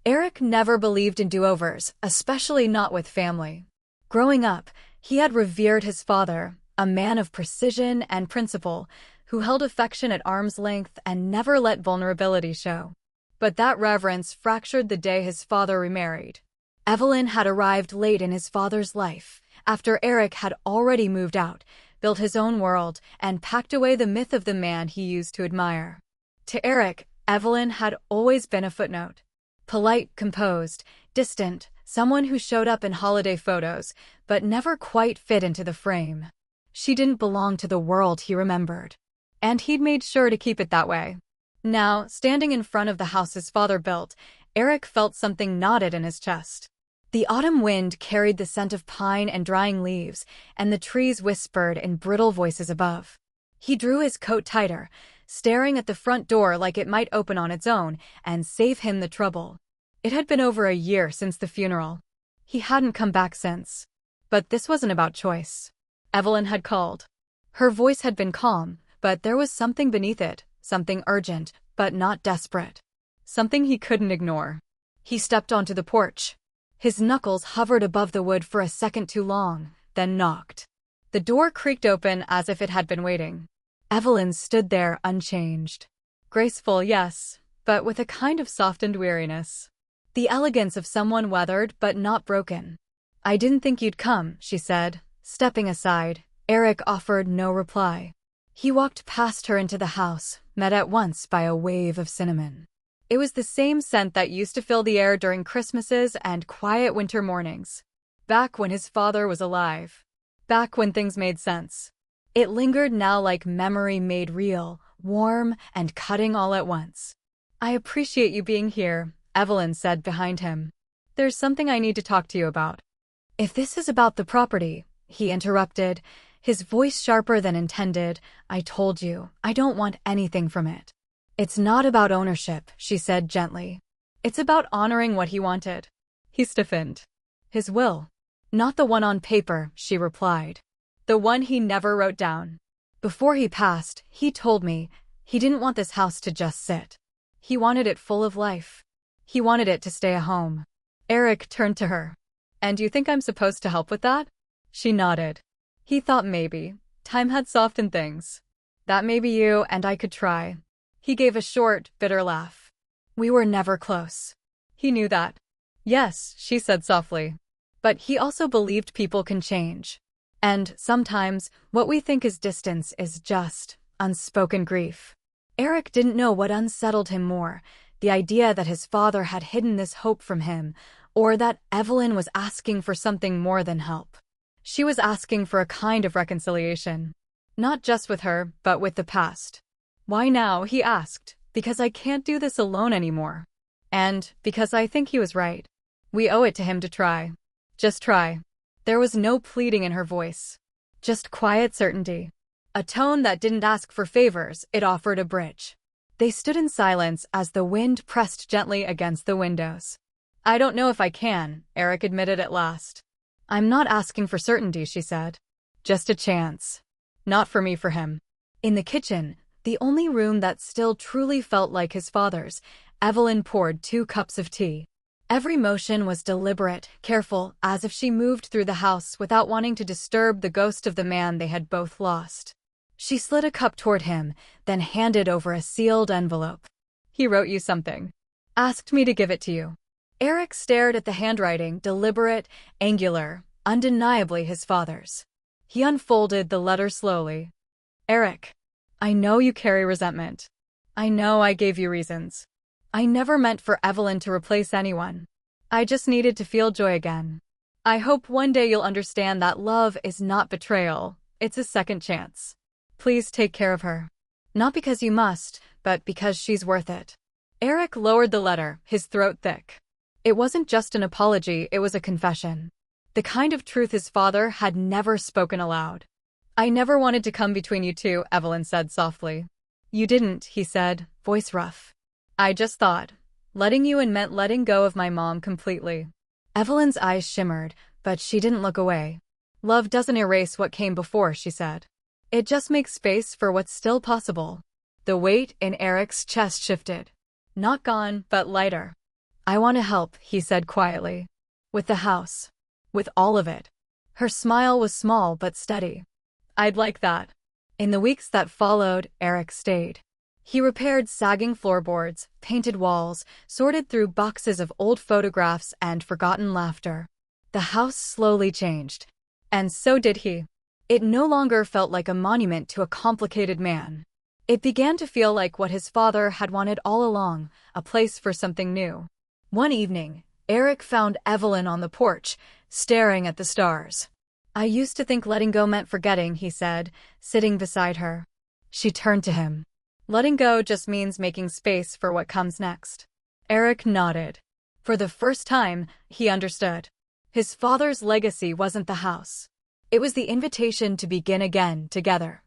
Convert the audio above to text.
Eric never believed in do-overs, especially not with family. Growing up, he had revered his father, a man of precision and principle, who held affection at arm's length and never let vulnerability show. But that reverence fractured the day his father remarried. Evelyn had arrived late in his father's life, after Eric had already moved out, built his own world, and packed away the myth of the man he used to admire. To Eric, Evelyn had always been a footnote. Polite, composed, distant, someone who showed up in holiday photos, but never quite fit into the frame. She didn't belong to the world he remembered. And he'd made sure to keep it that way. Now, standing in front of the house his father built, Eric felt something knotted in his chest. The autumn wind carried the scent of pine and drying leaves, and the trees whispered in brittle voices above. He drew his coat tighter, staring at the front door like it might open on its own and save him the trouble. It had been over a year since the funeral. He hadn't come back since. But this wasn't about choice. Evelyn had called. Her voice had been calm, but there was something beneath it, something urgent, but not desperate. Something he couldn't ignore. He stepped onto the porch. His knuckles hovered above the wood for a second too long, then knocked. The door creaked open as if it had been waiting. Evelyn stood there unchanged. Graceful, yes, but with a kind of softened weariness. The elegance of someone weathered but not broken. "I didn't think you'd come," she said, stepping aside. Eric offered no reply. He walked past her into the house, met at once by a wave of cinnamon. It was the same scent that used to fill the air during Christmases and quiet winter mornings. Back when his father was alive. Back when things made sense. It lingered now like memory made real, warm and cutting all at once. "I appreciate you being here," Evelyn said behind him. "There's something I need to talk to you about." "If this is about the property," he interrupted, his voice sharper than intended, "I told you, I don't want anything from it." "It's not about ownership," she said gently. "It's about honoring what he wanted." He stiffened. "His will." "Not the one on paper," she replied. "The one he never wrote down. Before he passed, he told me he didn't want this house to just sit. He wanted it full of life. He wanted it to stay a home." Eric turned to her. "And you think I'm supposed to help with that?" She nodded. He thought maybe time had softened things. "That may be you, and I could try." He gave a short, bitter laugh. "We were never close." He knew that. "Yes," she said softly. "But he also believed people can change. And sometimes, what we think is distance is just unspoken grief." Eric didn't know what unsettled him more, the idea that his father had hidden this hope from him, or that Evelyn was asking for something more than help. She was asking for a kind of reconciliation. Not just with her, but with the past. "Why now?" he asked. "Because I can't do this alone anymore. And because I think he was right. We owe it to him to try. Just try." There was no pleading in her voice. Just quiet certainty. A tone that didn't ask for favors, it offered a bridge. They stood in silence as the wind pressed gently against the windows. "I don't know if I can," Eric admitted at last. "I'm not asking for certainty," she said. "Just a chance. Not for me, for him." In the kitchen, the only room that still truly felt like his father's, Evelyn poured 2 cups of tea. Every motion was deliberate, careful, as if she moved through the house without wanting to disturb the ghost of the man they had both lost. She slid a cup toward him, then handed over a sealed envelope. "He wrote you something. Asked me to give it to you." Eric stared at the handwriting, deliberate, angular, undeniably his father's. He unfolded the letter slowly. "Eric, I know you carry resentment. I know I gave you reasons. I never meant for Evelyn to replace anyone. I just needed to feel joy again. I hope one day you'll understand that love is not betrayal, it's a second chance. Please take care of her. Not because you must, but because she's worth it." Eric lowered the letter, his throat thick. It wasn't just an apology, it was a confession. The kind of truth his father had never spoken aloud. "I never wanted to come between you two," Evelyn said softly. "You didn't," he said, voice rough. "I just thought letting you in meant letting go of my mom completely." Evelyn's eyes shimmered, but she didn't look away. "Love doesn't erase what came before," she said. "It just makes space for what's still possible." The weight in Eric's chest shifted. Not gone, but lighter. I want to help, he said quietly. With the house. With all of it. Her smile was small but steady. I'd like that. In the weeks that followed, Eric stayed. He repaired sagging floorboards, painted walls, sorted through boxes of old photographs and forgotten laughter. The house slowly changed. And so did he. It no longer felt like a monument to a complicated man. It began to feel like what his father had wanted all along, a place for something new. One evening, Eric found Evelyn on the porch, staring at the stars. I used to think letting go meant forgetting, he said, sitting beside her. She turned to him. Letting go just means making space for what comes next. Eric nodded. For the first time, he understood. His father's legacy wasn't the house. It was the invitation to begin again together.